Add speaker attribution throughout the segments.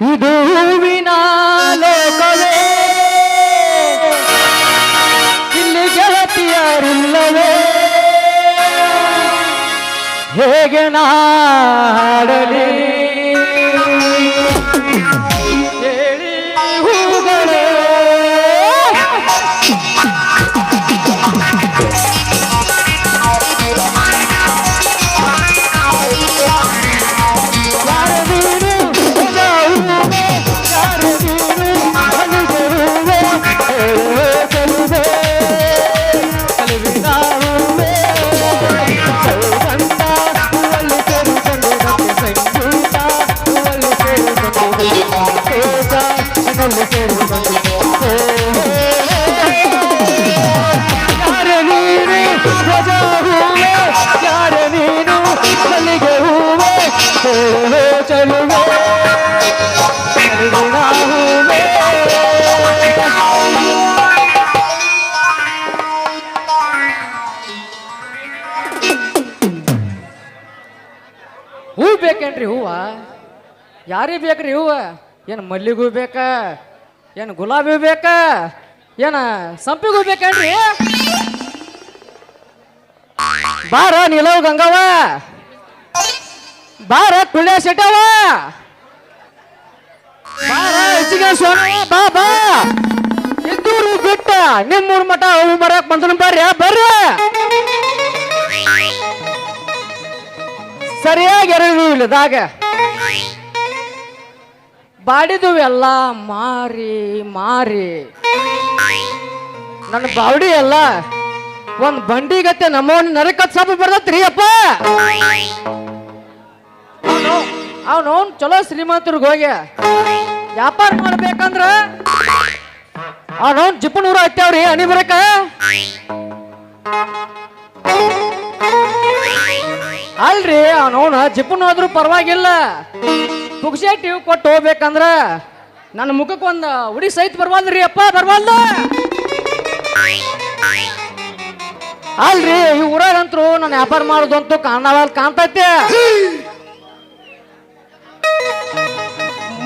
Speaker 1: ಇದು ಹೂವಿನ ಲೋಕವೇ ಇಲ್ಲಿ ಗೆಳತಿಯರಿಲ್ಲವೇ ಹೇಗೆ ನಾಡಲಿ ಹೇಳಿ ಹೂಗಳೇ ಹೂ ಬೇಕೇನ್ರಿ ಹೂವ ಯಾರಿಗೆ ಬೇಕ್ರಿ ಹೂವ ಏನು ಮಲ್ಲಿಗೂ ಬೇಕಾ ಏನು ಗುಲಾಬಿ ಬೇಕಾ ಏನ ಸಂಪಿಗೂ ಬೇಕೇನ್ರಿ ಬಾರ ನಿಲವ್ ಗಂಗವ ಬಾರ ಕುಳ್ಯ ಶೆಟ್ಟವ ಬಾರ ಹೆಚ್ಚಿಗೆ ಸೋನ ಬಾ ಬಾ ಇದ್ದೂರು ಬಿಟ್ಟ ನಿಮ್ಮೂರ್ ಮಠ ಹೂ ಬರಕ್ ಬಂದನು ಬರ್ರಿ ಬರ್ರಿ ಸರಿಯಾಗಿ ಎರಡು ಇಲ್ಲದಾಗ ಬಾಡಿದು ಎಲ್ಲ ಮಾರಿ ಮಾರಿ ನನ್ನ ಬಾವಡಿ ಎಲ್ಲ ಒಂದ್ ಬಂಡಿಗತ್ತೆ ನಮ್ಮವನ್ ನರಕತ್ ಸಾಪ ಬರ್ತತ್ರಿ ಅಪ್ಪ ಅವನವನ್ ಚಲೋ ಶ್ರೀಮಂತರ್ಗ ಹೋಗಿ ವ್ಯಾಪಾರ ಮಾಡ್ಬೇಕಂದ್ರ ಅವನವನ್ ಜಿಪ್ಪನೂರ ಹತ್ತವ್ರಿ ಹನಿ ಬರಕ ಅಲ್ರಿ ಅವನವನ ಜಿಪ್ಪನ್ ಹೋದ್ರು ಪರವಾಗಿಲ್ಲ ಪುಕ್ಷೇಟಿ ಕೊಟ್ಟು ಹೋಗ್ಬೇಕಂದ್ರ ನನ್ನ ಮುಖಕ್ಕೆ ಒಂದು ಉಡಿ ಸಹಿತ ಬರ್ವಲ್ರಿ ಅಪ್ಪ ಬರ್ವಲ್ದ ಅಲ್ರಿ ಈ ಊರಾಗಂತ್ರು ನಾನು ವ್ಯಾಪಾರ ಮಾಡೋದು ಅಂತೂ ಕಾಣ್ತೈತೆ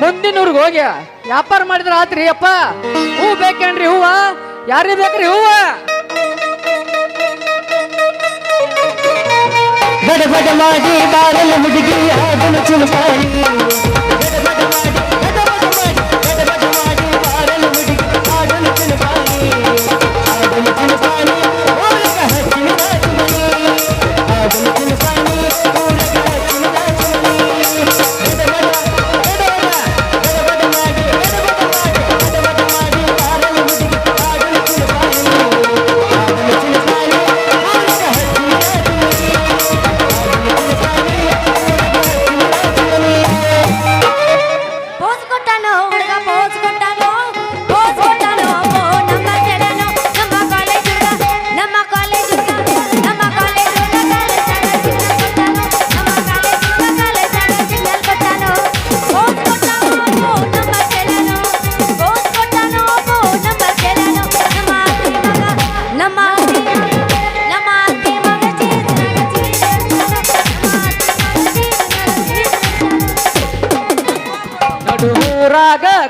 Speaker 1: ಮುಂದಿನೂರ್ಗೆ ಹೋಗಿ ವ್ಯಾಪಾರ ಮಾಡಿದ್ರ ಆತ್ರಿ ಅಪ್ಪ ಹೂ ಬೇಕೇನ್ರಿ ಹೂವ ಯಾರಿಗೆ ಬೇಕ್ರಿ ಹೂವ
Speaker 2: ಗಡಬಡ ಮಾಡಿ ಬಾರಲು ಹುಡುಗಿ ಅದನ್ನು ಚುಲುಕಾಯಿ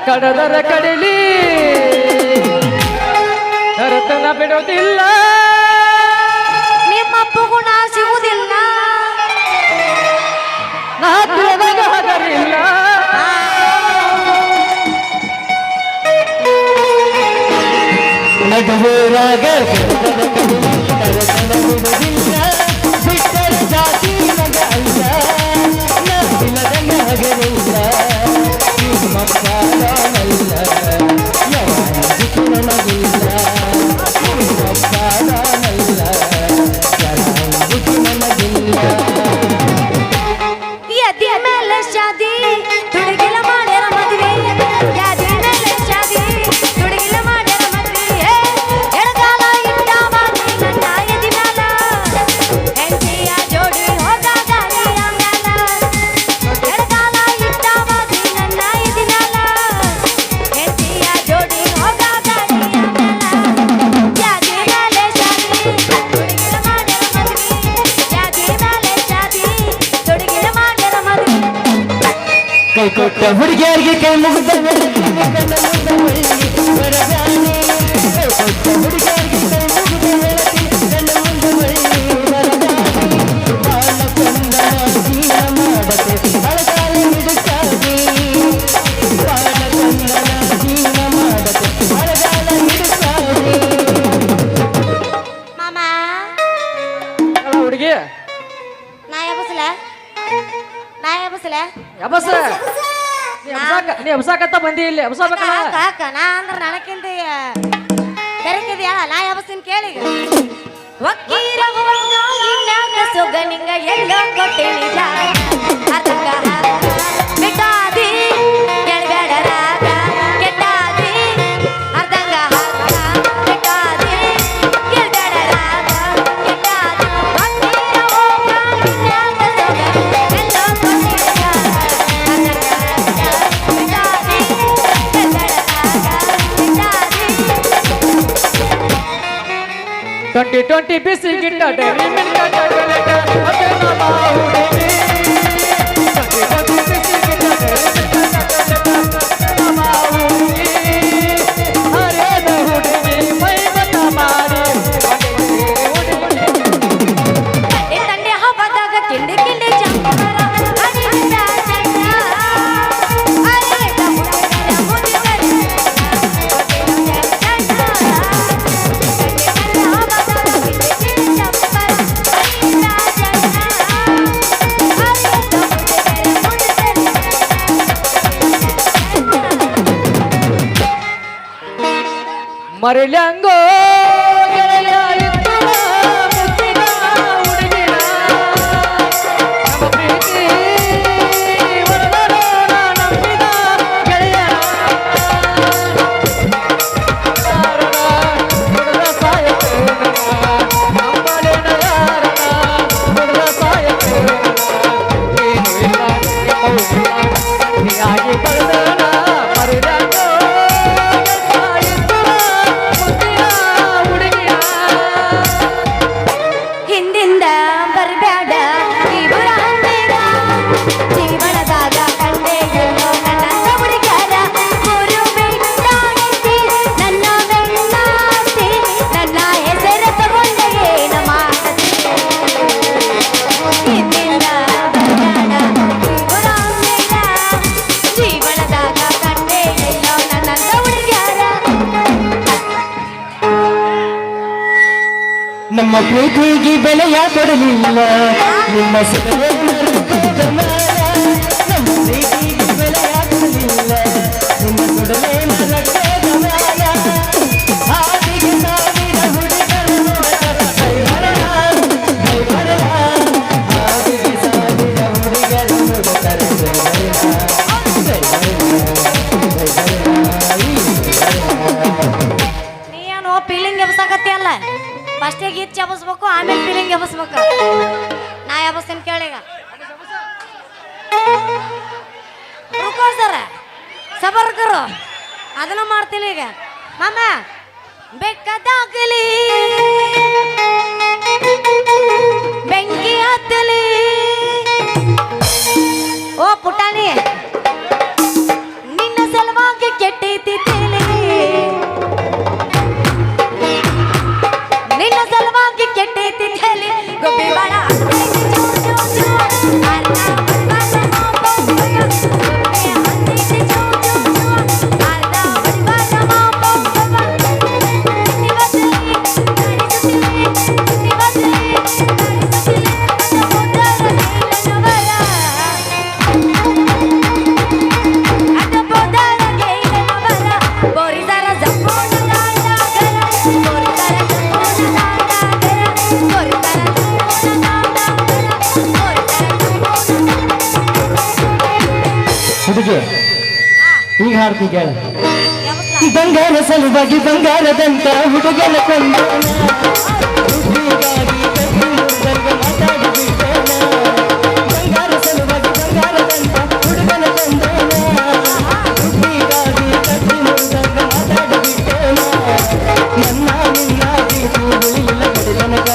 Speaker 1: ಕಡದರ ಕಡಲಿ ನರತನ ಬಿಡೋದಿಲ್ಲ
Speaker 3: ನಿಮ್ಮಪ್ಪ ಗುಣ ಸಿಗುವುದಿಲ್ಲ
Speaker 1: ನಾಗರಿಲ್ಲ
Speaker 2: ನಡುವರಾಗ ಬಿಟ್ಟರ ಜಾತಿ ನಗ ಅಲ್ಲ ನಗಿಲದ ನಗರಿಲ್ಲ ಮಕ್ಕಳಲ್ಲ ಯಾರಿಗೂ ನನಗಿಲ್ಲ ಮಕ್ಕಳಲ್ಲ ಯಾರಿಗೂ ನನಗಿಲ್ಲ
Speaker 3: ಯದಿ ಮೇಲೆ ಶಾದಿ ತುಡುಗಿಲ
Speaker 2: ಕೈ ಕೊಟ್ಟ ಹುಡುಗಿಯರಿಗೆ ಕೈ ಮುಗಿದ
Speaker 3: ಮಾಮ
Speaker 1: ಹುಡುಗಿ
Speaker 3: ನಾ ಎಬಸಲ
Speaker 1: ಯಬಸ ನೀ ಎಬ್ಸಾಕತ್ತ ಬಂದಿ ಇಲ್ಲಿ ಎಬ್ಸಬೇಕಲ್ಲ
Speaker 3: ಕಾಕ ನಾ ಅಂದ್ರ ನನಕ್ಕಿಂತ ಕರೆಕಿದ್ಯಾ ನಾ ಎಬಸ್ತೀನಿ ಕೇಳಿಗ ವಕ್ಕೀರ ಇನ್ನಾಗ ಸೊಗ ನಿಂಗ ಎಲ್ಲೋ ಕೊಟ್ಟೆ ನಿಜ ಅರ್ಧಂಗ ಬಿಟ್ಟಾದಿ ಕೇಳಬೇಡ ರಾಗ ಕೆಟ್ಟಾದಿ ಅರ್ಧಂಗ ಬಿಟ್ಟಾದಿ ಕೇಳಬೇಡ ರಾಗ ಕೆಟ್ಟಾದಿ ವಕ್ಕೀರ ಇನ್ನಾಗ ಸೊಗ ಎಲ್ಲೋ ಕೊಟ್ಟೆ ನಿಜ ಬಿಟ್ಟಾದಿ ಕೇಳಬೇಡ ರಾಗ ಬಿಟ್ಟಾದಿ
Speaker 1: 2020 ಬಿಸಿ ಗಿಟ್ಟ ಡೈರಿ ಮಿಲ್ಕ್ ಚಾಕೊಲೇಟ್ ಅದೇ ನಮ್ಮ ಹುಡುಗಿ 2020 ಬಿಸಿ ಗಿಟ್ಟ ಡೈರಿ ಮಿಲ್ಕ್ ಚಾಕೊಲೇಟ್ ಅದೇ ನಮ್ಮ ಹುಡುಗಿ ಹರೇದ ಹುಡುಗಿ ಮೈ ಬತ್ತ ಮಾಡಿ
Speaker 3: ತಂಡೆ ಹಬ್ಬದಾಗ ಕಿಂಡಿ ಕಿಂಡಿ ಚಂಪರ ಅನಿಂದ ಚಂದ ಅರೇದ ಹುಡುಗರ ಮುದುಗರ ಚಂದ ತಂಡೆ ಹಬ್ಬದಾಗ ಕಿಂಡಿ ಕಿಂಡಿ ಚಂಪರ ಅನಿಂದ ಚಂದ ಅರೇದ ಹುಡುಗರ
Speaker 1: ಮರಿಲ್ಯಾಂಗೋ ಗೆಳೆಯ ಇತ್ತು ಮುತ್ತಿನ ಹುಡುಗಿನ ನಮ್ಮ ಪ್ರೀತಿ ವರದನ ನಂಬಿದ ಗೆಳೆಯ ಹುಡುಗ ಸಾಯಕ್ಕೆ ನಂಬಲೇನ ಯಾರನ ಹುಡುಗ ಸಾಯಕ್ಕೆ ಏನು ಇಲ್ಲ ನೀಯಾಗಿ ಕಳೆದನ ಮರಿಲ್ಯಾಂಗೋ
Speaker 3: ಹಿಂದಿಂದ ಬರ್ಬ್ಯಾಡ ಇಬ್ಬರ ಹಂದಿರ ಜೀವನದಾಗ ಕಂಡೆ ಎಲ್ಲೋ ನನ್ನ ಹುಡುಗರ ಗುರು ಬೆಣ್ಣಾಡ್ತಿ ನನ್ನ ಬೆಣ್ಣಾಡ್ತಿ ನನ್ನ ಹೆಸರು ತಗೊಂಡೆ ಏನ ಮಾಡತಿ ಹಿಂದಿಂದ ಬರ್ಬ್ಯಾಡ ಇಬ್ಬರ ಹಂದಿರ ಜೀವನದಾಗ ಕಂಡೆ ಎಲ್ಲೋ ನನ್ನ ಹುಡುಗರ
Speaker 2: ನಮ್ಮ ಪ್ರೀತಿಗೆ ಬೆಲೆಯ ಕೊಡಲಿಲ್ಲ ನಿಮ್ಮ ಸುಖವೇ ಮರೆತುದ ಮೇಲ. ನಮ್ಮ ಪ್ರೀತಿಗೆ ಬೆಲೆಯ ಕೊಡಲಿಲ್ಲ ನಿಮ್ಮ ಸುಡಲೇ ಮರೆತುದ ಮೇಲ. ಹಾದಿಗೆ ಸಾವಿರ ಹುಡುಗರು ನೋಡರ ಕೈ ಬರಲ, ಕೈ ಬರಲ. ಹಾದಿಗೆ ಸಾವಿರ ಹುಡುಗರು ನೋಡರ ಕೈ ಬರಲ, ಕೈ ಬರಲ.
Speaker 3: ನೀನು ಫೀಲಿಂಗ್ ಎಬ್ಸಾಕತ್ತಿ ಅಲ್ಲ ಫಸ್ಟಿಗೆ ಗೀತ್ ಎಬಸ್ಬೇಕು ಆಮೇಲೆ ಫೀಲಿಂಗ್ ಎಬಸ್ಬೇಕು ನಾ ಎಬಸ್ತೀನಿ ಕೇಳೀಗ ರುಕೋ ಸರ ಸಬರ್ ಕರು ಅದನ್ನ ಮಾಡ್ತೀನಿ ಈಗ ಮಾಮ ಬೆಕ್ಕದಾಗಲಿ ಬೆಂಕಿ ಹತ್ತಲಿ ಓ ಪುಟಾಣಿ ನಿನ್ನ ಸಲುವಾಗಿ ಕೆಟ್ಟೈತಿ ತಿಳಿ ನಿನ್ನ ಸಲುವಾಗಿ ಕೆಟ್ಟೈತಿ ತಲೆ ಗೊಬ್ಬಿ ಬಾಳ ಹತ್ತೈತಿ ಜೋ ಜೋ ಜೋ ಅರ್ಧ ಬಡಿಬಾರ ಮಾಪೋಯ ಗೊಬ್ಬಿ ಹತ್ತೈತಿ ಜೋ ಜೋ ಜೋ ಅರ್ಧ ಬಡಿಬಾರ ಮಾಪೋಯ ನಿವಸಲಿ ನಡೆಸುತ್ತಿಲೆ ನಿವಸಲಿ ನಡೆಸುತ್ತಿಲೆ ಅದ ಬೋದರ ಗೈಲನವರ ಬೋರಿದಾರ ಜಪ್ಪೋಣ ದಾಂಡಾಗರ ಬೋರಿದಾರ ಜಪ್ಪೋಣ ದಾಂಡಾಗರ ಬೋರಿದಾರ ಜಪ್ಪೋಣ ದಾಂಡಾಗರ
Speaker 2: ಹುಡುಗಿ ಈಗ ಹಾಡ್ತಿ ಕೇಳ.
Speaker 3: ಯಾವತ್ಲ
Speaker 2: ಬಂಗಾರ ಸಲುವಾಗಿ ಬಂಗಾರದಂತ ಹುಡುಗನ ಕೊಂದೋಣ, ಹುಡುಗಿಗಾಗಿ ಕಟ್ಟಿ ಮುರ್ದಂಗ ಮಾತಾಡಿಬಿಟ್ಟೋಣ. ಬಂಗಾರ ಸಲುವಾಗಿ ಬಂಗಾರದಂತ ಹುಡುಗನ ಕೊಂದೋಣ, ಹುಡುಗಿಗಾಗಿ ಕಟ್ಟಿ ಮುರ್ದಂಗ ಮಾತಾಡಿಬಿಟ್ಟೋಣ. ನನ್ನ ನಿನ್ನ ಪ್ರೀತಿ ಉಳಿಯಿಲ್ಲ ಕಡೆ ನನಗ,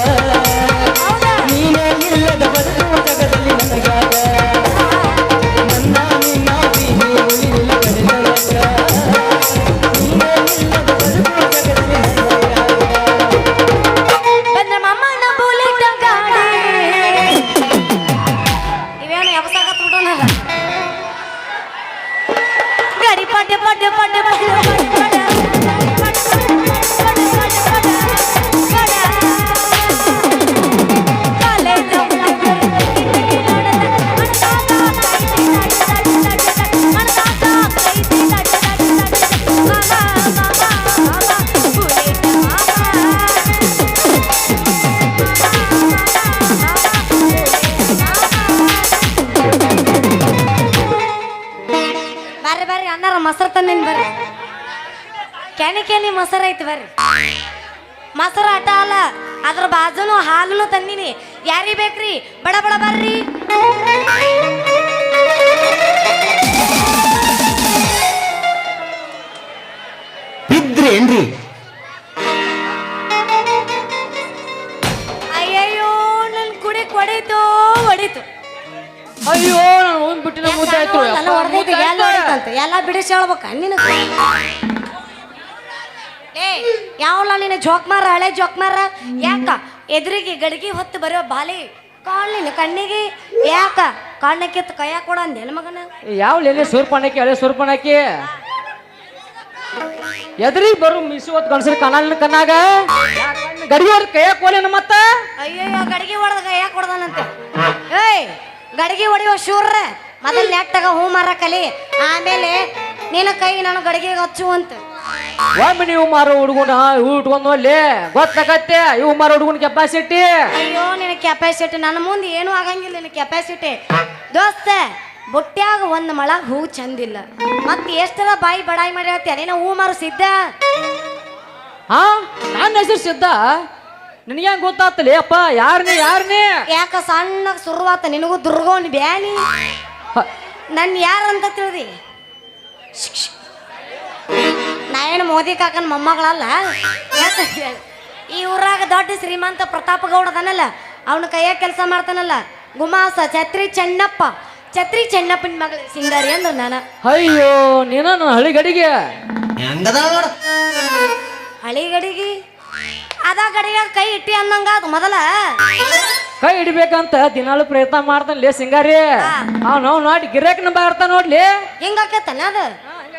Speaker 2: ನೀನೇ ಇಲ್ಲದ ಬದುಕು ಜಗದಲ್ಲಿ ನನಗಾಗ. ನನ್ನ ನಿನ್ನ ಪ್ರೀತಿ
Speaker 3: ಪಡ್ಡೆ ಪಡ್ಡೆ ಪಡ್ಡೆ ಬರ್ರಿ ಬರ್ರಿ ಅಣ್ಣಾರ ಮೊಸರು ತಂದಿನಿ ಬರ್ರಿ ಕೆನಿ ಮೊಸರು ಐತಿ ಬರ್ರಿ ಮೊಸರು ಆಟ ಅಲ್ಲ ಅದ್ರ ಬಾಜುನು ಹಾಲುನು ತಂದಿನಿ ಯಾರಿ ಬೇಕ್ರಿ ಬಡ ಬಡ ಬರ್ರಿ
Speaker 2: ಬಿದ್ರಿ ಏನ್ರಿ?
Speaker 3: ಅಯ್ಯಯ್ಯೋ ನನ್ ಕುಡಿ ಹೊಡಿತು ಹೊಡಿತು
Speaker 1: ಅಯ್ಯೋ ನಾನು ಹೋಗ್ಬಿಟ್ಟಿನ ಮುದ್ದಾಯ್ತು
Speaker 3: ಎಲ್ಲ ಬಿಡಿಸಿ ಹೇಳ್ಬೇಕ ನಿನ್ನ ಏ ಯಾವಲ್ಲ ನಿನ್ನ ಜೋಕ್ಮಾರ ಹಳೆ ಜೋಕ್ಮಾರ ಯಾಕ ಎದುರಿಗೆ ಗಡಿಗೆ ಹೊತ್ತು ಬರೋ ಬಾಲಿ ಕಾಲಿನ ಕಣ್ಣಿಗೆ ಯಾಕ ಕಣ್ಣಕ್ಕಿತ್ತು ಕೈಯಾಗ ಕೊಡ ಅಂದೇನ ಮಗನ
Speaker 1: ಯಾವ ಲೇನೆ ಸೂರ್ಪಣಕ್ಕೆ ಹಳೆ ಸೂರ್ಪಣಕ್ಕೆ ಎದ್ರಿಗೆ ಬರು ಮಿಸಿ ಹೊತ್ತು ಗಣಸರಿ ಕಣ್ಣಾಗ ಗಡಿಗೆ ಹೊಡೆದ ಕೈಯಾಗ ಕೋಲೇನ ಮತ್ತ
Speaker 3: ಅಯ್ಯಯ್ಯೋ ಗಡಿಗೆ ಹೊಡೆದ ಕೈಯಾಗ ಕೊಡದಾನಂತೆ ಏಯ್ ಗಡಿಗೆ ಹೊಡೆಯುವ ಶೂರ್ರ ಮೊದಲ್ ನೆಟ್ಟಾಗ ಹೂ ಮಾರ ಕಲಿ ಆಮೇಲೆ ನಿನ್ನ ಕೈ ನಾನು ಗಡಿಗೆ ಹಚ್ಚು ಅಂತ
Speaker 1: ಒಮ್ಮೆ ನೀವು ಮಾರೋ ಹುಡುಗನ ಹೂ ಇಟ್ಕೊಂಡು ಅಲ್ಲಿ ಗೊತ್ತಾಗತ್ತೆ ಇವು ಮಾರೋ ಹುಡುಗನ ಕೆಪಾಸಿಟಿ
Speaker 3: ಅಯ್ಯೋ ನಿನ್ನ ಕೆಪಾಸಿಟಿ ನನ್ನ ಮುಂದೆ ಏನೂ ಆಗಂಗಿಲ್ಲ ನಿನ್ನ ಕೆಪಾಸಿಟಿ ದೋಸ್ತ ಬುಟ್ಟ್ಯಾಗ ಒಂದು ಮಳ ಹೂ ಚಂದಿಲ್ಲ ಮತ್ತೆ ಎಷ್ಟರ ಬಾಯಿ ಬಡಾಯಿ ಮಾಡಿ ಹೇಳ್ತೀಯ ನೀನು ಹೂ ಮಾರು ಸಿದ್ಧ
Speaker 1: ಹಾ ನನ್ನ ಹೆಸರು ಸಿದ್ಧ ನಿನಗೆ ಹೆಂಗ್ ಗೊತ್ತಾಗ್ತಲೇ ಅಪ್ಪ ಯಾರನೇ
Speaker 3: ಯಾಕ ಸಣ್ಣಗೆ ಶುರುವಾತ ನಿನಗೂ ದುರ್ಗೋನ್ ಬ್ಯಾನಿ ನನ್ನ ಯಾರಂತ ತಿಳಿದಿ ನಾ ಏನು ಮೋದಿ ಕಾಕನ ಮೊಮ್ಮಗಳಲ್ಲ ಯಾಕೆ ಈ ಊರಾಗ ದೊಡ್ಡ ಶ್ರೀಮಂತ ಪ್ರತಾಪ ಗೌಡ ಅದನಲ್ಲ ಅವನ ಕೈಯಾಗ ಕೆಲಸ ಮಾಡ್ತಾನಲ್ಲ ಗುಮಾಸ ಛತ್ರಿ ಚೆನ್ನಪ್ಪನ ಮಗಳು ಸಿಂಗಾರಿ ಅಂದ್ರ ನಾನು
Speaker 1: ಅಯ್ಯೋ ನೀನ ನನ್ನ ಹಳಿ ಗಡಿಗೆ
Speaker 3: ಹಳಿ ಗಡಿಗೆ ಅದ ಗಡಿಗೆ ಕೈ ಇಟ್ಟಿ ಅನ್ನಂಗ ಅದು ಮೊದಲ
Speaker 1: ಕೈ ಹಿಡಿಬೇಕಂತ ದಿನಾಲು ಪ್ರಯತ್ನ ಮಾಡ್ತಾನಲೇ ಸಿಂಗಾರಿ ಅವ್ನು ನೋಡಿ ಗಿರಾಕಿನ ಬರ್ತಾನ ನೋಡ್ಲಿ
Speaker 3: ಹಿಂಗಾಕೇತನ ಅದು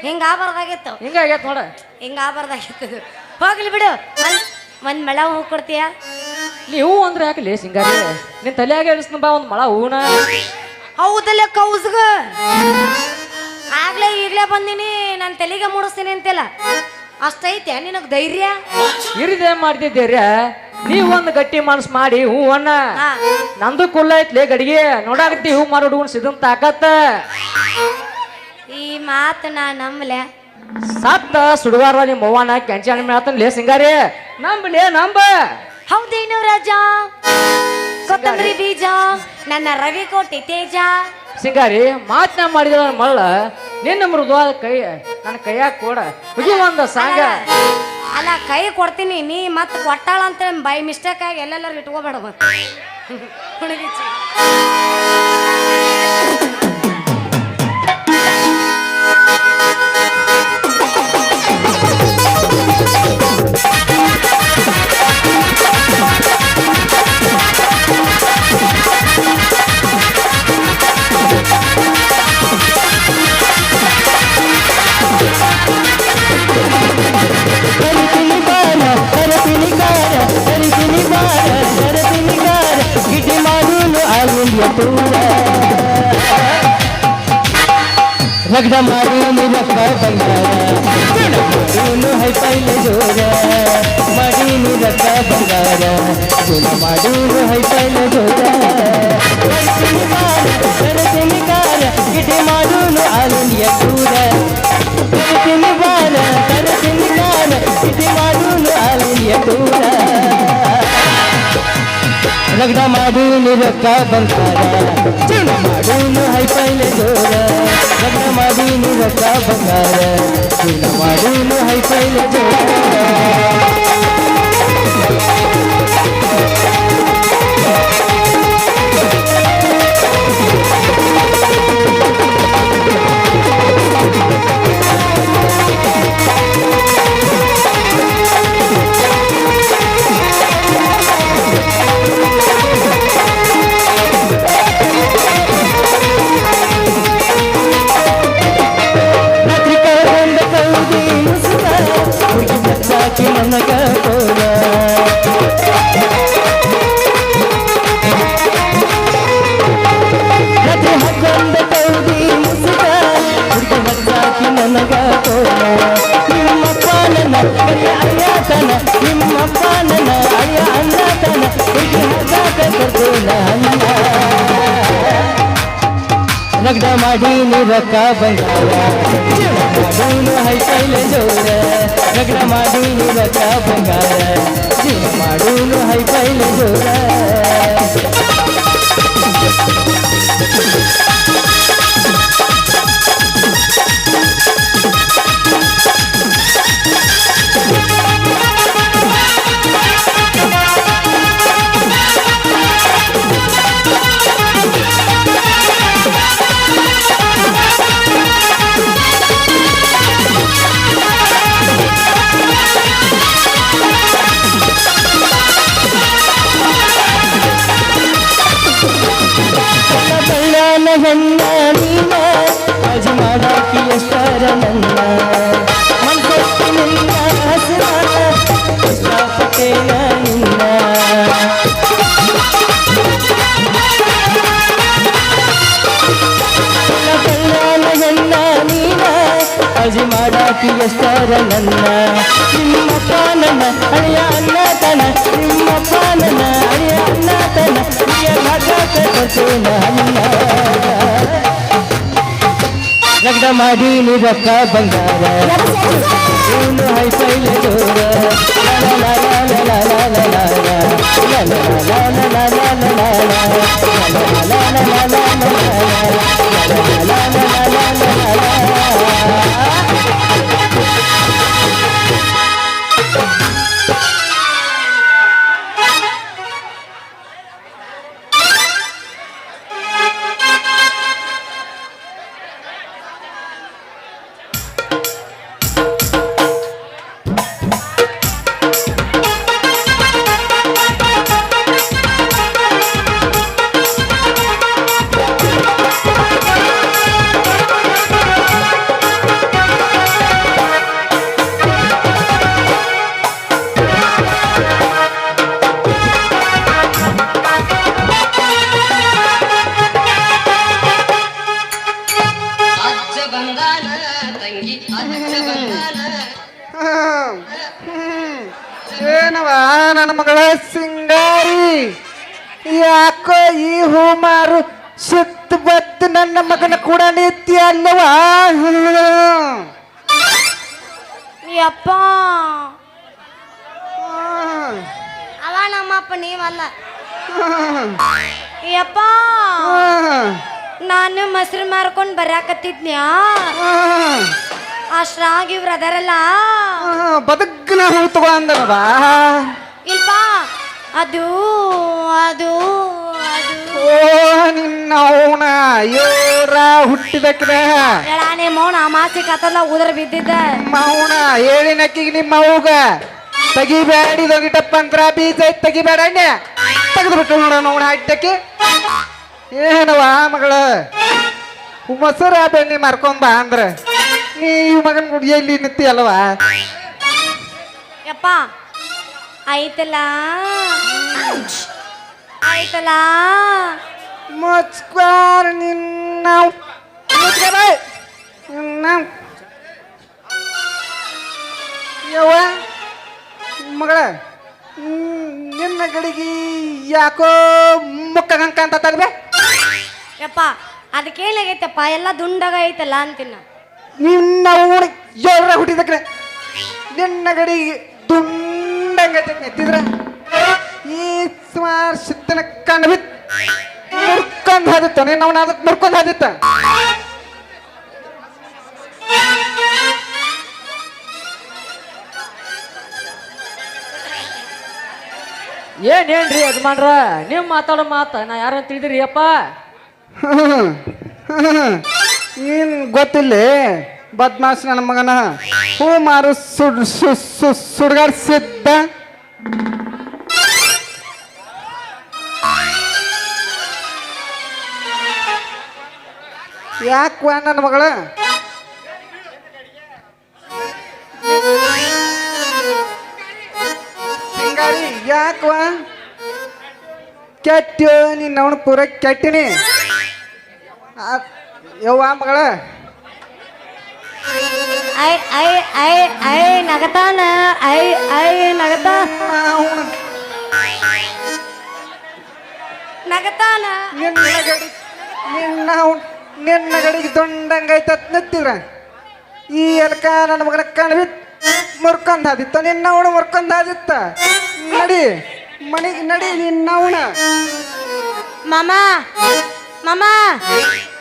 Speaker 3: ಹಿಂಗ ಆಗಬಾರ್ದಾಗಿತ್ತು
Speaker 1: ಹಿಂಗಾಗೈತ್ ನೋಡ
Speaker 3: ಹಿಂಗ ಆಗಬಾರ್ದಾಗಿತ್ತು ಹೋಗ್ಲಿ ಬಿಡು ಒಂದ್ ಮಳ ಹೂ ಕೊಡ್ತೀಯ
Speaker 1: ನೀವು ಅಂದ್ರೆ ಯಾಕಲೇ ಸಿಂಗಾರಿ ನಿನ್ ತಲೆಯಾಗ ಇಳಿಸ್ನ ಬಾ ಒಂದ್ ಮಳ ಹೂನ
Speaker 3: ಹೌದಲ್ಲ ಕೌಸ್ಗ ಆಗ್ಲೇ ಈಗ್ಲೇ ಬಂದಿನಿ ನಾನು ತಲೆಗೆ ಮೂಡಿಸ್ತೀನಿ ಅಂತಿಲ್ಲ ಅಷ್ಟೈತೆ ನಿನಗ್ ಧೈರ್ಯ
Speaker 1: ಇರಿದೆ ಮಾಡ್ತಿದ್ದೀರ ನೀವ್ ಒಂದ್ ಗಟ್ಟಿ ಮನ್ಸ್ ಮಾಡಿ ಹೂ ಅಣ್ಣ ನಂದು ಕುಲ್ಲ ಐತ್ಲೇ ಗಡಿಗೆ ನೋಡಾಕತ್ತಿ ಹೂ ಮಾರೋ ಹುಡುಗನ್ ಸಿದಂತ ತಾಕತ್ತ
Speaker 3: ಈ ಮಾತು ನಾ ನಂಬಲೆ
Speaker 1: ಸತ್ತ ಸುಡುವಾರ ನಿಮ್ಮ ಅವ್ವನ ಕೆಂಚಾಣಿ ಮೇಳತನ್ಲೇ ಸಿಂಗಾರಿ ನಂಬ
Speaker 3: ಹೌದೇನು ರಾಜ ಕೊತ್ತಂಬರಿ ಬೀಜ ನನ್ನ ರವಿ ಕೋಟಿ ತೇಜ
Speaker 1: ಸಿಂಗಾರಿ ಮಾತನ್ನ ಮಾಡಿದ ಮಳ್ಳ ನಿನ್ನ ಮೃದುವಾದ ಕೈ ನನ್ನ ಕೈಯಾಗ ಕೊಡ ಹುಗಿ ಒಂದ ಸಾಂಗ
Speaker 3: ಅಲ್ಲ ಕೈ ಕೊಡ್ತೀನಿ ನೀ ಮತ್ ಕೊಟ್ಟಾಳ ಅಂತ ಬೈ ಮಿಸ್ಟೇಕ್ ಆಗಿ ಎಲ್ಲೆಲ್ಲರೂ ಇಟ್ಕೋಬೇಡ ಮತ್ತೆ ಹುಡುಗಿಚ್ಚಿ
Speaker 2: ರಗಡ ಮಾಡಿ ರೊಕ್ಕ ಬಂಗಾರ ಮಾಡೀನು ಹೈ ಪೈಲೆ ಜೋರ ಮಾಡೀನು ರೊಕ್ಕ ಬಂಗಾರ ಗುಣ ಮಾಡೀನು ಹೈ ಪೈಲೆ ಜೋರ ಕರತೀನಿ ಕಾರ ಗಿಟಿ ಮಾಡೂನು ಆಲುನಿಯ ದೂರ ಕರತೀನಿ ಬಾರ ಕರತೀನಿ ಕಾರ ಗಿಟಿ ಮಾಡೂನು ಆಲುನಿಯ ದೂರ ರಗಡ ಮಾಡೀನು ರೊಕ್ಕ ಬಂಗಾರ ಜೀವನ ಮಾಡೂನು ಹೈ ಪೈಲೆ ಜೋರ ರಗಡ ಮಾಡೀನು ರೊಕ್ಕ ಬಂಗಾರ ಜೀವನ ಮಾಡೂನು ಹೈ ಪೈಲೆ ಜೋರ ಲಗ್ನ ಮಾಡೀನಿ ರೊಕ್ಕ ಬಂಗಾರ ಜೀವನ ಮಾಡೂನು ಹೈಫೈಲೆ ಜೋರ ಲಗ್ನ ಮಾಡೀನಿ ರೊಕ್ಕ ಬಂಗಾರ ಜೀವನ ಮಾಡೂನು ಹೈಫೈಲೆ ಜೋರ ಬಳ್ಳಾನ ಹೆಣ್ಣ ನೀನ ಅಜಿ ಮಾಡಾಕಿ ಎಷ್ಟರ ನನ್ನ ಮನ್ಕೊಟ್ಟಿ ನಿನ್ನ ಹಸಿರ ಇಷ್ಟಪಟ್ಟೇನ ನಿನ್ನ ಬಳ್ಳಾನ ಹೆಣ್ಣ ನೀನ ಅಜಿ ಮಾಡಾಕಿ ಎಷ್ಟರ ನನ್ನ ನಿಮ್ಮಪ್ಪ ನನ್ನ ಅಳಿಯ ಅನ್ನತನ ನಿಮ್ಮಪ್ಪ ನನ್ನ ಅಳಿಯ ಅನ್ನತನ ಲಗ್ನ ಮಾಡೀನಿ ರೊಕ್ಕ ಬಂಗಾರ ಇವನು ಹೈಫೈಲೆ ಜೋರ
Speaker 1: ಏನವ ನನ್ನ ಮಗಳ ಸಿಂಗಾರಿ ಯಾಕೋ ಈ ಹೂ ಮಾರು ಸುತ್ತ ಬತ್ತು ನನ್ನ ಮಗನ ಕೂಡ ನಿತ್ಯ ಅಲ್ಲವಾ
Speaker 3: ಯಪ್ಪ ಅವ ನಮ್ಮಪ್ಪ ನೀವಲ್ಲ ಯಪ್ಪ ನಾನು ಮೊಸರು ಮಾರ್ಕೊಂಡು ಬರಾಕತ್ತಿದ್ನ್ಯಾ ಅಷ್ಟ್ರಾಗಿ ಇವ್ರು ಅದರಲ್ಲ
Speaker 1: ಬದುಕನ ಹೂ ತಗೋ ಅಂದನವ
Speaker 3: ಇಲ್ಪ ಅದು ಅದು ಅದು
Speaker 1: ಓ ನಿನ್ನ ಅವನ ಯೋರ ಹುಟ್ಟಿದಕ್ಕಿದ
Speaker 3: ಎಳಾನೆ ಮೌನ ಅಮಾಸಿ ಕತ್ತಲ್ಲ ಉದರ ಬಿದ್ದಿದ್ದ
Speaker 1: ಮೌನ ಹೇಳಿನಕ್ಕಿಗೆ ನಿಮ್ಮ ಅವ್ಗ ತೆಗಿಬೇಡಿದೋಗಿಟ್ಟಪ್ಪ ಅಂದ್ರ ಬೀಜ ತೆಗಿಬೇಡ ತೆಗೆದು ಬಿಟ್ಟು ನೋಡೋಣ ಅವನ ಅಡ್ಡಕ್ಕೆ ಏನವ ಮಗಳ ಮೊಸರ ಬೆಣ್ಣೆ ಮಾರ್ಕೊಂಡ್ ಬಾ ಅಂದ್ರ ನೀ ಮಗನ ಗುಡಿಯಲ್ಲಿ ನಿಂತಿ ಅಲ್ವಾ
Speaker 3: ಯಪ್ಪ ಆಯ್ತಲ್ಲ ಆಯ್ತಲ್ಲ
Speaker 1: ಮುಚ್ಕ್ವಾರ ನಿನ್ನ ನಿನ್ನ ಯವ್ವ ಮಗಳ ನಿನ್ನ ಗಡಿಗೆ ಯಾಕೋ ಮುಕ್ಕ ಅಂತ ತಗಬೆ
Speaker 3: ಯಪ್ಪ ಅದಕ್ಕೇನಾಗೈತಪ್ಪ ಎಲ್ಲ ದುಂಡಾಗ ಐತಲ್ಲ ಅಂತಿನ್ನ
Speaker 1: ನಿನ್ನ ಜೋರ ಹುಟ್ಟಿದಕ್ರೆ ನಿನ್ನ ಗಡಿಗೆ ದುಂಡಂಗೈತೆ ಎತ್ತಿದ್ರ ಈ ಸುಮಾರು ಸಿದ್ದನ ಕಂಡು ಬಿತ್ತು ಮುರ್ಕೊಂಡ್ ಹಾದಿತ್ತ ನೀನು ಅವನ ಅದಕ್ಕೆ ಮುರ್ಕೊಂಡ್ ಹಾದಿತ್ತ
Speaker 4: ಏನೇನ್ರಿ ಯಜಮಾನ್ರ ನೀವು ಮಾತಾಡೋ ಮಾತ ನಾ ಯಾರನ್ನ ತಿಳಿದಿರಿ ಅಪ್ಪ
Speaker 1: ನೀನ್ ಗೊತ್ತಿಲ್ಲ ಬದ್ಮಾಸ್ ನನ್ನ ಮಗನ ಹೂ ಮಾರು ಸುಡ್ಗಾಡ್ಸಿದ್ದ ಯಾಕವ ನನ್ನ ಮಗಳ ಸಿಂಗಾರಿ ಯಾಕವ ಕೆಟ್ಟೋ ನೀನ್ ಅವನು ಪೂರ ಕೆಟ್ಟಿನಿ ಯವ್ವ ಮಗಳ
Speaker 3: ಐ ಐ ಐ ಐ ನಗತಾನ ಐ ಐ ನಗತ ನಗತಾನ
Speaker 1: ನಿನ್ನ ಗಡಿ ನಿನ್ನ ನಿನ್ನ ಗಡಿಗೆ ದೊಂಡಂಗೈತ ನಿಂತಿದ್ರ ಈ ಎಲ್ಕ ನನ್ನ ಮಗನ ಕಣ್ಬಿಟ್ ಮುರ್ಕೊಂಡಾದಿತ್ತ ನಿನ್ನ ಅವಣ ಮುರ್ಕೊಂಡಾದಿತ್ತ ನಡಿ ಮನೆಗೆ ನಡಿ ನಿನ್ನ ಅವಣ
Speaker 3: ಮಾಮ ಮಾಮ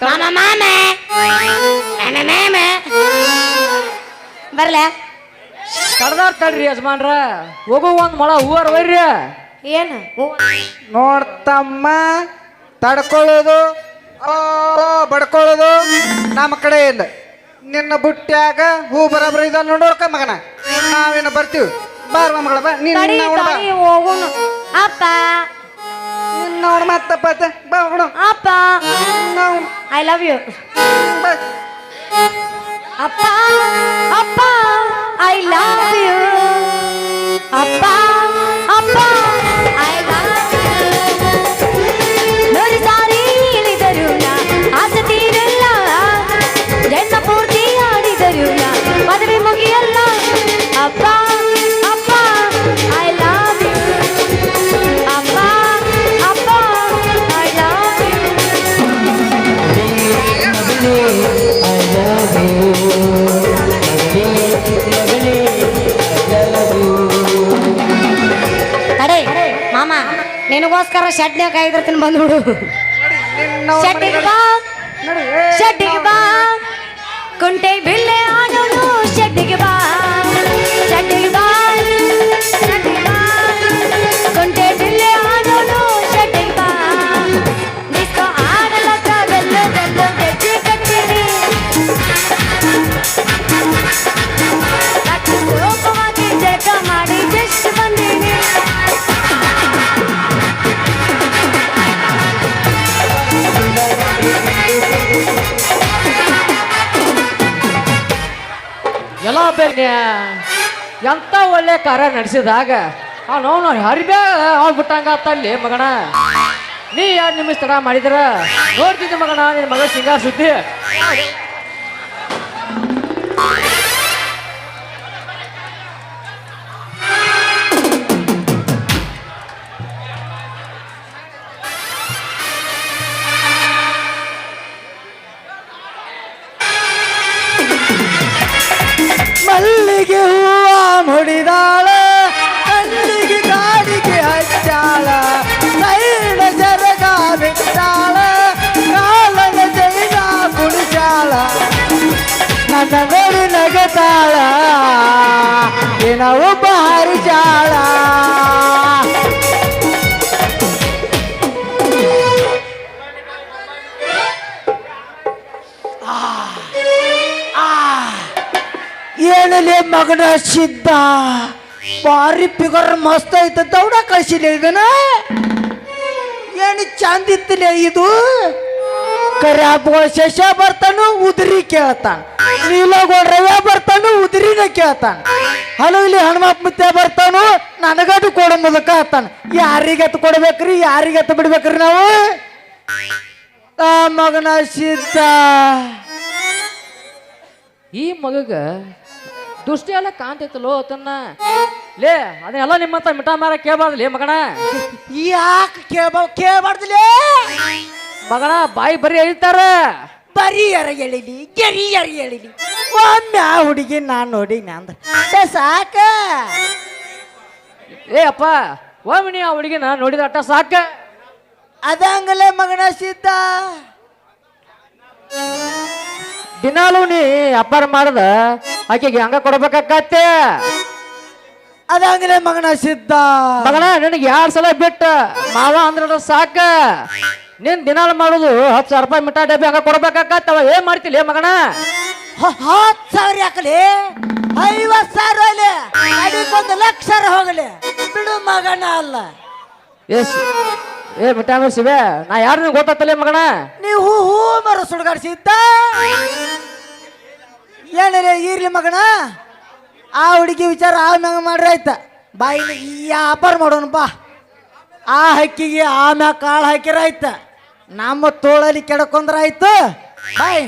Speaker 3: ಮಾಮ ಮಾಮೆ ನನ್ನ ಮೇಮೆ ಬರ್ಲೆ
Speaker 4: ಕಡ್ದಾರ ತಡ್ರಿ ಯಜಮಾನ್ರ ಹೋಗು ಒಂದ್ ಮೊಳ ಹೂವಾರ ಒಯ್ರಿ
Speaker 3: ಏನು
Speaker 1: ನೋಡ್ತಮ್ಮ ತಡ್ಕೊಳ್ಳೋದು ಓ ಬಡ್ಕೊಳ್ಳೋದು ನಮ್ಮ ಕಡೆ ಇಲ್ಲ ನಿನ್ನ ಬುಟ್ಟ್ಯಾಗ ಹೂ ಬರಬ್ರ ಇದ ನೋಡ್ಕ ಮಗನ ನಾವೇನು ಬರ್ತೀವಿ ಬಾರ್ ಮಗಳ ಬಾ
Speaker 3: ತಡಿ
Speaker 1: ನಿನ್ನ ಅವಣ ಬಾ
Speaker 3: ತಡಿ ಹೋಗುನು ಅಪ್ಪ
Speaker 1: ನಿನ್ನ ಅವಣ ಮತ್ತಪ್ಪ ಬಾ ಹೋಗೋಣ
Speaker 3: ಅಪ್ಪ ಐ ಲವ್ ಯು
Speaker 1: ಬಾ
Speaker 3: ಅಪ್ಪ ಅಪ್ಪ ಐ ಲವ್ ಯು ಅಪ್ಪ ಅಪ್ಪ ಐ ಲವ್ ನೋಡಿ ಸಾರಿ ಹೇಳಿದರು ಆಸೆ ತೀರಲ್ಲ ಜನ್ಮ ಪೂರ್ತಿ ಆಡಿದರು ಮದುವೆ ಮುಗಿಯಲ್ಲ ಅಪ್ಪ ಅಪ್ಪ ಐ ಲವ್ ಯು ಅಪ್ಪ ಅಪ್ಪ ಐ ಲವ್ ತಡೆ ಮಾಮ ನಿನಗೋಸ್ಕರ ಶೆಡ್ನ್ಯಾಗ ಕಾಯ್ದಿರ್ತೀನಿ ಬಂದ್ಬಿಡು
Speaker 1: ನಿನ್ನ ಅವ್ನ
Speaker 3: ಶೆಡ್ಡಿಗೆ
Speaker 1: ಮನೆಗೆ
Speaker 3: ಬಾ
Speaker 1: ನಡಿ
Speaker 3: ಶೆಡ್ಡಿಗೆ ಬಾ ಕುಂಟೆ ಬಿಲ್ಲೆ ಆಡೋಣ ಶೆಡ್ಡಿಗೆ ಬಾ ಶೆಡ್ಡಿಗೆ ಬಾ ಶೆಡ್ಡಿಗೆ ಬಾ ಕುಂಟೆ ಬಿಲ್ಲೆ ಆಡೋಣ ಶೆಡ್ಡಿಗೆ ಬಾ ಡಿಸ್ಕೋ ಆಡಲಕ್ಕ ಬೆಲ್ಲು ಬೆಲ್ಲು ಗೆಜ್ಜೆ ಕಟ್ಟಿರಿ ಲೋಕವಾಗಿ ಜಳಕ ಮಾಡಿ ಜಸ್ಟ್ ಬಂದೀನಿ
Speaker 4: ಎಲ್ಲ ಬೇನೆ ಎಂತ ಒಳ್ಳೆ ಕಾರ್ಯ ನಡೆಸಿದಾಗ ಅವನು ಹರಿಬೇ ಹೋಗ್ಬಿಟ್ಟಂಗ ತಲ್ಲಿ ಮಗನ ನೀ 2 ನಿಮಿಷ ತಡ ಮಾಡಿದ್ರ ನೋಡ್ತಿದ್ದೆ ಮಗನ ನಿನ್ನ ಮಗ ಸಿಂಗಾರ ಸುದ್ದಿ
Speaker 2: ಮಲ್ಲಿಗೆ ಹೂವ ಮುಡಿದಾಳ ಕಣ್ಣಿಗೆ ಗಾಡಿಗೆ ಹಚ್ಚಾಳ ಸೈಡ ಜರಗ ಬಿಟ್ಟಾಳ ಕಾಲನ ಜೈನ ಕುಣಿಸಾಳ ನನ್ನ ನೋಡಿ ನಗತಾಳ ದಿನ ಒಬ್ಬ ಹರಿಸಾಳ ಏನಲೆ ಮಗನ ಸಿದ್ಧ ಭಾರಿ ಫಿಗರ್ ಮಸ್ತ್ ಐತ ದೌಡ ಕಳಿಸಿಲ್ಲ ಇದನ್ನ ಏನು ಚಂದ ಇತ್ತಲೆ ಇದು ಕರ್ಯಾಪಗಳ ಶಶ ಬರ್ತಾನು ಉದುರಿ ಕೇಳ್ತಾನ ನೀಲಗೋಡ್ರವ್ಯ ಬರ್ತಾನು ಉದುರಿನ ಕೇಳ್ತಾನ ಹಲವಲಿ ಹನುಮಪ್ಪ ಮುತ್ತೆ ಬರ್ತಾನು ನನಗದು ಕೊಡೋ ಮುದಕ ಆತಾನ ಯಾರಿಗತ್ತು ಕೊಡ್ಬೇಕ್ರಿ ಯಾರಿಗತ್ತು ಬಿಡ್ಬೇಕ್ರಿ ನಾವು ಆ ಮಗನ ಸಿದ್ಧ
Speaker 4: ಈ ಮಗಗ ದೃಷ್ಟಿ ಎಲ್ಲ ಕಾಣ್ತೈತಲ್ಲೋ ತನ್ನ ಲೇ ಅದನ್ನೆಲ್ಲ ನಿಮ್ಮಂತ ಮಿಠಾ ಮಾರ ಕೇಳಬಾರ್ದು ಲೇ ಮಗನ
Speaker 2: ಯಾಕೆ ಕೇಳಬಾರ್ದಿಲ್ಲ
Speaker 4: ಮಗನ ಬಾಯಿ ಬರೀ ಹೇಳ್ತಾರ
Speaker 2: ಬರೀ ಯಾರ ಹೇಳಿಲಿ ಗೆರಿ ಯಾರ ಹೇಳಿಲಿ ಒಮ್ಮೆ ಆ ಹುಡುಗಿ ನಾನು ನೋಡಿ ಅಂದ್ರ ಸಾಕ
Speaker 4: ಏ ಅಪ್ಪ ಒಮ್ಮೆ ಆ ಹುಡುಗಿನ ನೋಡಿದ ಅಟ್ಟ ಸಾಕ
Speaker 2: ಅದಂಗಲೇ ಮಗನ ಸಿದ್ಧ
Speaker 4: ದಿನಾಲು ನೀ ವ್ಯಾಪಾರ ಮಾಡದ ಆಕೆಗೆ ಹಂಗ ಕೊಡ್ಬೇಕಾಕತ್ತೆ
Speaker 2: ಅದಂಗಲೇ ಮಗನ ಸಿದ್ಧ
Speaker 4: ಮಗನ ನಿನಗೆ 2 ಸಲ ಬಿಟ್ಟ ಮಾವ ಅಂದ್ರ ಸಾಕ ನೀನ್ ದಿನಾಲು ಮಾಡೋದು 10,000 ರೂಪಾಯಿ ಮಿಠಾ ಡಬ್ಬಿ ಹಂಗ ಕೊಡ್ಬೇಕಾಕತ್ತವ ಏನ್ ಮಾಡ್ತಿಲ್ಲ ಮಗನ
Speaker 2: 10,000 ಯಾಕಲಿ 50,000 ಹೋಗ್ಲಿ ಅದಕ್ಕೊಂದು 1,00,000 ಹೋಗಲಿ ಬಿಡು ಮಗನ ಅಲ್ಲ
Speaker 4: ಎಸ್ ಏ ಮಿಠಾ ಶಿವೆ ನಾ ಯಾರು ಗೊತ್ತತ್ತಲ್ಲ ಮಗನ
Speaker 2: ನೀವು ಹೂ ಮರ ಸುಡ್ಗಾಡ್ಸಿದ್ದ ಏನಿಲ್ಲ ಇರ್ಲಿ ಮಗನ ಆ ಹುಡುಗಿ ವಿಚಾರ ಆಮ್ಯಾಗ ಮಾಡ್ರಿ ಆಯ್ತ ಬಾಯಿ ಈ ವ್ಯಾಪಾರ ಮಾಡೋಣ ಬಾ ಆ ಹಕ್ಕಿಗೆ ಆಮ್ಯಾಗ ಕಾಳು ಹಾಕಿರ ಆಯ್ತ ನಮ್ಮ ತೋಳಲ್ಲಿ ಕೆಡಕೊಂಡ್ರ ಆಯ್ತು ಬಾಯ್